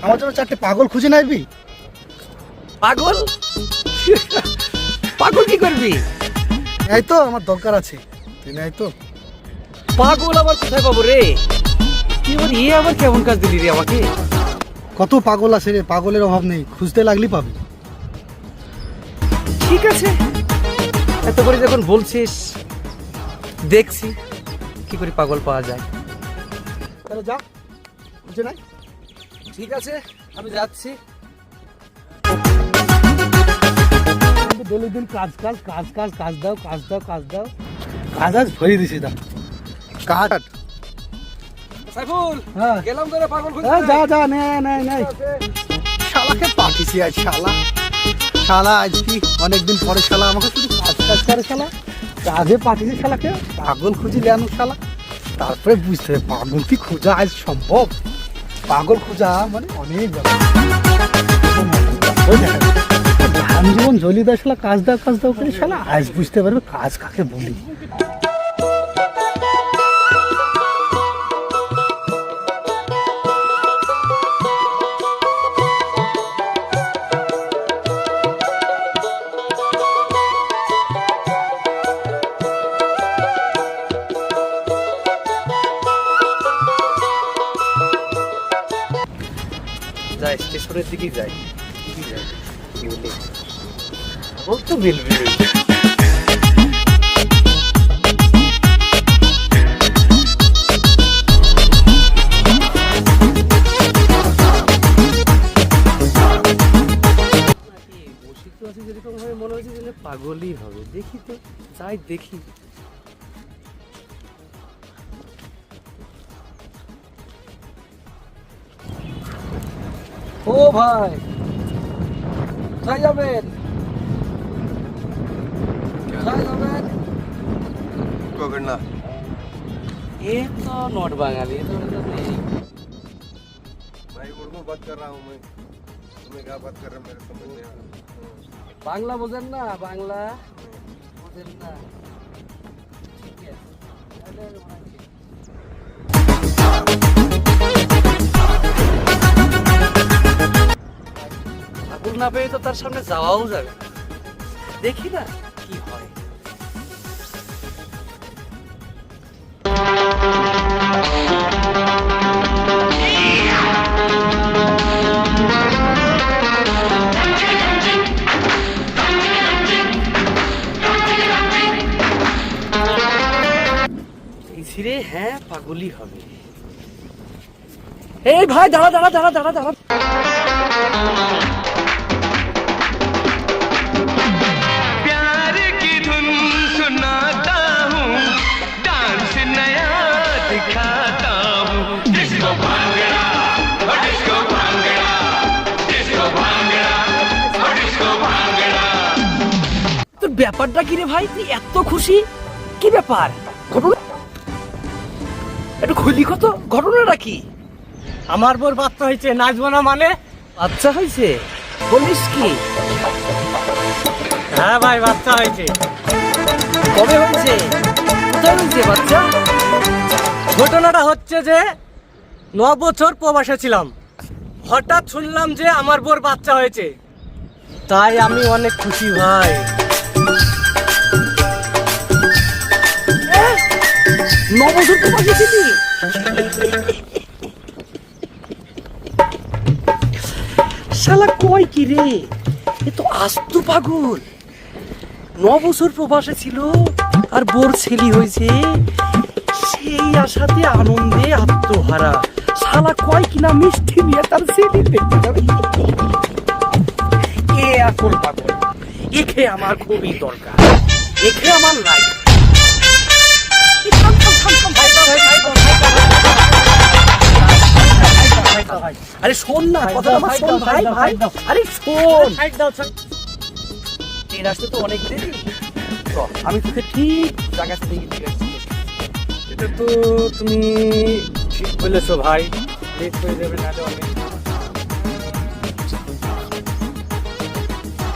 আমার জন্য 4টে পাগল খুঁজে নাইবি? পাগল? পাগল কি করবি? এই তো আমার দরকার আছে, তুই নাই তো? পাগল আবার কোথায় পাবো রে? তুই আবার কেমন কাজ দিলি রে আমাকে? কত পাগল আছে রে, পাগলের অভাব নেই, খুঁজতে লাগলি পাবি। ঠিক আছে, এত করে যখন বলছিস দেখছি কি করে পাগল পাওয়া যায়। তাহলে যা, খুঁজে নাই। ঠিক আছে, আমি যাচ্ছি। ডেলি দিন কাজ কাজ কাজ কাজ কাজ দাও কাজ দাও কাজ দাও, কাজ আজ ভরিয়ে দিছি। দা কাজ। সাইফুল, হ্যাঁ গেলাম তোরে পাগল খুঁজতে। যা যা, নে নে নে। শালাকে পাঠিয়েছি আজ, শালা আজ কি অনেকদিন পরে শালা আমাকে শুধু কাজ কাজ করে, শালা কাজে পাঠিয়েছি শালাকে, পাগল খুঁজিলে আনু শালা। তারপরে বুঝতে হবে পাগল কি খোঁজা আজ সম্ভব। পাগল খোঁজা মানে অনেক ধান জীবন জ্বলি দেয় শালা, কাজ দাও করে শালা আজ বুঝতে পারবে কাজ কাকে বলি। যাই, স্টেশনের দিকেই যাই। বলতো বিলবিল যেরকম ভাবে মনে হচ্ছে যে পাগলই হবে। দেখি তো, যাই দেখি। ও ভাই, কোথায় যাবেন? কোথায় যাবেন? पकड़ना ये तो नॉट बंगाली, ये तो भाई उर्दू बात कर रहा हूँ मैं, तुम्हें क्या बात कर रहे हो मेरे समझ नहीं आ रहा। বাংলা বোঝেন না? বাংলা বোঝেন না? ঠিক আছে, পাগল না পেয়ে তো তার সামনে যাওয়াও যাবে। দেখি না কি হয়। ছিড়ে হ্যাঁ পাগলই হবে। এই ভাই দাঁড়া দাঁড়া দাঁড়া দাঁড়া দাঁড়া। प्यार की धुन सुनाता हूँ, डांस नया दिखाता हूँ। Disco bhangra, disco bhangra, disco bhangra, disco bhangra. তোর ব্যাপারটা কি রে ভাই? তুই এত খুশি, কি ব্যাপার? ঘটনা একটু খুলি কত, ঘটনাটা কি? আমার বোর বাচ্চা হয়েছে, নাচবো না মানে? বাচ্চা হয়েছে বলিস কি? হ্যাঁ ভাই বাচ্চা হয়েছে। কবে হয়েছে? কোথায় হয়েছে বাচ্চা? ঘটনাটা হচ্ছে যে 9 বছর প্রবাসে ছিলাম, হঠাৎ শুনলাম যে আমার বোর বাচ্চা হয়েছে, তাই আমি অনেক খুশি ভাই। নবছর তো পাঠিয়েছিলি? শালা কয় কি রে, এ তো আস্ত পাগল। 9 বছর প্রবাসে ছিল আর বোর ছেলে হয়েছে, সেই আশাতে আনন্দে আত্মহারা। শালা কয় কিনা মিষ্টি নিয়ে তার ছেলে দেখতে যাবে। এ আসল পাগল, একে আমার খুবই দরকার, একে আমার লাইফ। আরে শোন না, কথা আমার শোন ভাই ভাই। আরে শোন, ট্রেন আসতে তো অনেক দেরি, আমি তোকে ঠিক জায়গা থেকে দিয়ে আসছি। এটা তো তুমি ঠিক বলেছো ভাই, লেট হয়ে যাবে নাহলে অনেক।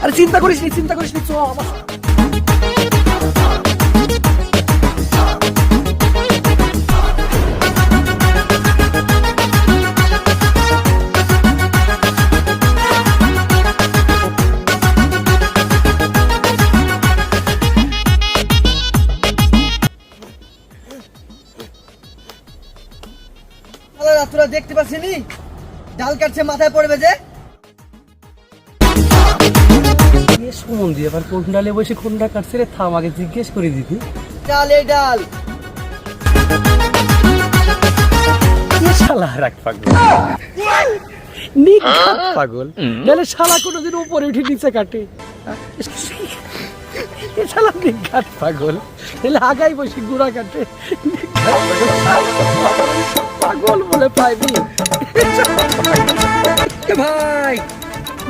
আরে চিন্তা করিস নি, চিন্তা করিস নি, চ আমার আসেনি? ডাল কাটছে মাথায় পড়বে যে। সুমন দিয়ে এবার কোন ডালে বসে কোনটা কাটছে রে, থাম আগে জিজ্ঞেস করে দিবি। ডাল এই ডাল। শালা রাখ পাগল, নিঘাত পাগল। নাহলে শালা কোনোদিন উপরে উঠে নিচে কাটে। এ শালা নিঘাত পাগল, নাহলে আগাই বসে গুড়া কাটে। পাগল বলে পাইবি। ভাই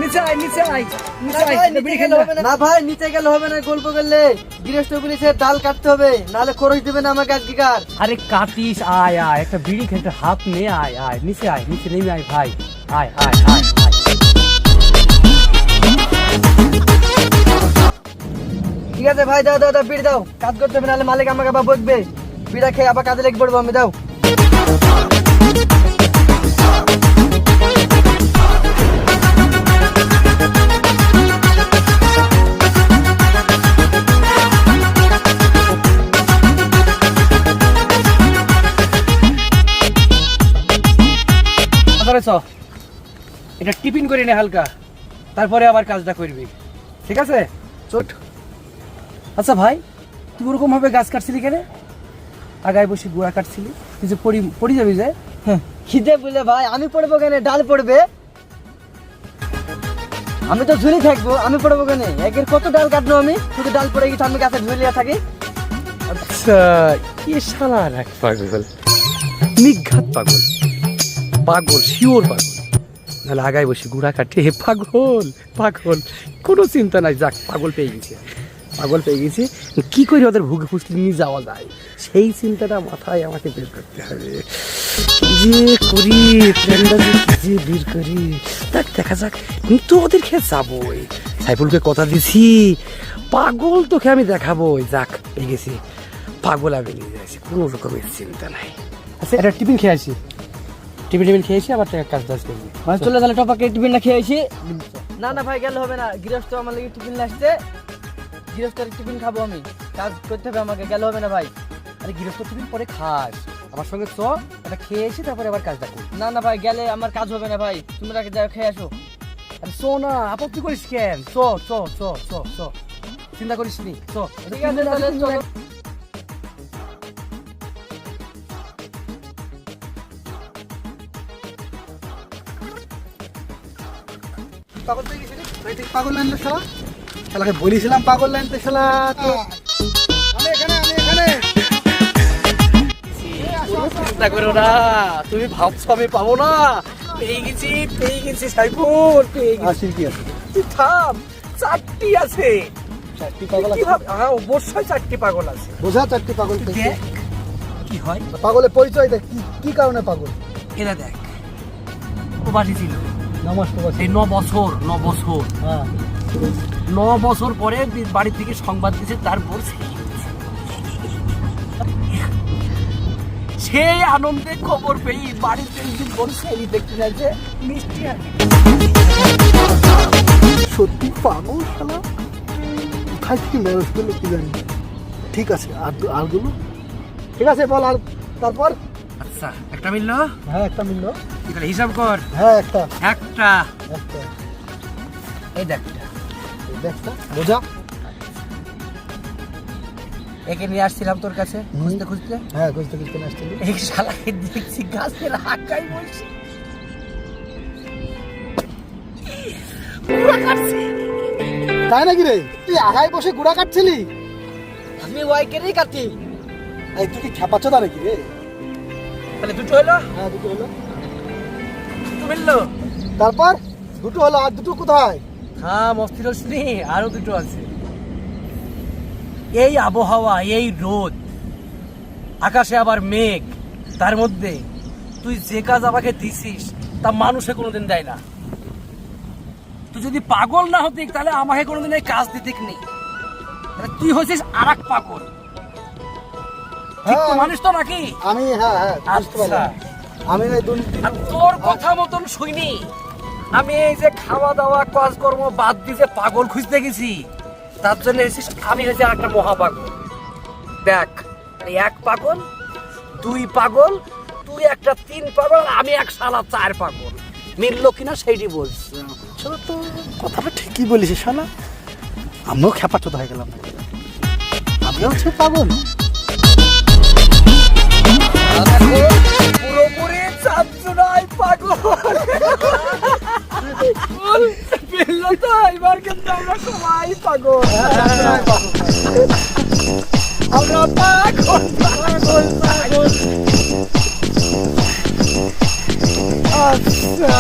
নিচে আয়, নিচে আয়, নিচে আয়, বিড়ি খেলে হবে না। না ভাই নিচে গেলে হবে না, গল্প করলে গৃহস্থ বলেছে ডাল কাটতে হবে, নাহলে খরচ দেবে না আমাকে আজকেকার। আরে কাটিস, আয় আয়, একটা বিড়ি খেতে হাত নে, আয় আয়, নিচে আয়, নিচে নেমে আয় ভাই, আয় আয় আয়। ঠিক আছে ভাই, দাও দাও দাও, বিড়ি দাও, কাজ করতে হবে নাহলে মালিক আমাকে আবার বকবে। বিড়া খেয়ে আবার কাজে লেগে পড়বো আমি, দাও। এটা টিফিন করে নে হালকা, তারপরে আবার কাজটা করবি, ঠিক আছে? চট। আচ্ছা ভাই, তুই ওরকম ভাবে গাছ কাটছিলি কেন? আগায় বসে গুড়া কাটছিলি, তুই যে পড়ি যাবি যে। খিদে বলে ভাই, আমি পড়বো কেন? ডাল পড়বে, আমি তো ঝুলি থাকবো, আমি পড়বো কেন? একের কত ডাল কাটবো আমি, শুধু ডাল পড়ে গেছে, আমি গাছে ঝুলিয়ে থাকি। আচ্ছা, কি শালা রাখ পাগল, নিঘাত পাগল, পাগল শিওর পাগল। নাহলে আগায় বসে গুড়া কাটে, পাগল পাগল, কোনো চিন্তা নাই। যাক, পাগল পেয়ে গেছে, পাগল পেয়ে গেছি। কি করে ওদের ভুগে ফুসলি নিয়ে যাওয়া যায়, সেই চিন্তাটা মাথায় আমাকে বের করতে হবে। যে করি প্ল্যানটা যে বের করি, দেখ দেখা যাক। কিন্তু ওদের খেয়ে যাবোই, সাইফুলকে কথা দিছি, পাগল তোকে আমি দেখাবোই। যাক, পেয়ে গেছি, পাগল আমি নিয়ে যাচ্ছি, কোনো রকমের চিন্তা নাই। আচ্ছা, এটা টিফিন খেয়ে আসি, টিফিন খেয়েছি, আবার কাজ টাজ করবি। মানে চলে তাহলে টপাকে টিফিনটা খেয়েছি। না না ভাই, গেলে হবে না, গৃহস্থ আমার লাগে টিফিন আসছে, গৃহস্থের টিফিন খাবো আমি, কাজ করতে হবে আমাকে, গেলে হবে না ভাই। আরে গৃহস্থ টিফিন পরে খাস, আমার সঙ্গে চ, এটা খেয়ে এসে তারপরে আবার কাজটা কর। না না ভাই, গেলে আমার কাজ হবে না ভাই, তুমি আগে যাও খেয়ে আসো। আরে চ না, আপত্তি করিস কেন? চ চ চ চ চ, চিন্তা করিস নি, চ। ঠিক আছে তাহলে চলো। পাগল পেয়ে গেছিলি? তাই থেকে পাগল লাইনতে শালা, শালাকে বলেছিলাম পাগল লাইনতে শালা। আমি এখানে, আমি এখানে। চিন্তা করো না, তুমি ভাবছো আমি পাবো না। পেয়ে গেছি, পেয়ে গেছি সাইফুল, পেয়ে গেছি। আসির কি আছে? তুই থাম, 4টি আছে। 4টি পাগল আছে? হ্যাঁ, অবশ্যই 4টি পাগল আছে। বোঝা 4টি পাগল পেয়েছে। দেখ কি হয়, পাগলের পরিচয় দেখ, কি কারণে পাগল? এরা দেখ, প্রবাসী ছিল, নামাজ তো এই 9 বছর, 9 বছর, হ্যাঁ 9 বছর পরে বাড়ি থেকে সংবাদ দিয়েছে তারপর সেই আনন্দে খবর পেয়ে বাড়িতে বোন ছেলে দেখতে যাচ্ছে, মিষ্টি আছে। সত্যি পাগল শালা, কোথায় থেকে ম্যানেজ করলো কি জানি। ঠিক আছে, আরগুলো ঠিক আছে, বল। আর তারপর? আচ্ছা, একটা মিললো। হ্যাঁ একটা মিললো। তাহলে হিসাব কর। হ্যাঁ একটা একটা, একটা এই দেখ, দেখটা বোঝা। একে নিয়ে আসছিলাম তোর কাছে খুঁজতে খুঁজতে। হ্যাঁ খুঁজতে খুঁজতে আসছিলি। এই শালাকে দেখছি গাছের আগায় বসে পুরো কাটছে। তাই নাকি রে? তুই আগায় বসে গুড়া কাটছিলি? আমি ওয়াইকেরই কাটি। এই তুই কি খেপাচ্ছদা নাকি রে? তাহলে দুটো হলো। হ্যাঁ দুটো হলো। দুটো মিললো। তারপর দুটো হলো, আর দুটো কোথায়? হ্যাঁ মস্তির শ্রী, আরো দুটো আছে। এই আবহাওয়া, এই রোদ, আকাশে আবার মেঘ, তার মধ্যে তুই যে কাজ আমাকে দিছিস তা মানুষে কোনোদিন দেয় না। তুই যদি পাগল না হতি তাহলে আমাকে কোনোদিন এই কাজ দিতিক নি। তুই হয়েছিস আর এক পাগল, ঠিক তো মানুষ তো নাকি? আমি হ্যাঁ হ্যাঁ বুঝতে পারলাম। আমি এই আর তোর কথা মতন শুনি আমি এই যে খাওয়া দাওয়া কাজকর্ম বাদ দিয়ে যে পাগল খুঁজতে গেছি, তার জন্য আমি হয়েছি একটা মহা পাগল। দেখ, এই এক পাগল, দুই পাগল, তুই তুই একটা 3 পাগল আমি এক শালা 4 পাগল মিললো কিনা সেইটি বলছি শালা তো কথাটা ঠিকই বলিস শালা, আমিও খেপাচোদা হয়ে গেলাম, আমিও হচ্ছে পাগল। পুরোপুরি চাঁদজোড়ায় পাগল মিললো তো, এবার কিন্তু আমরা সবাই পাগল, আমরা পাগল পাগল পাগল। আচ্ছা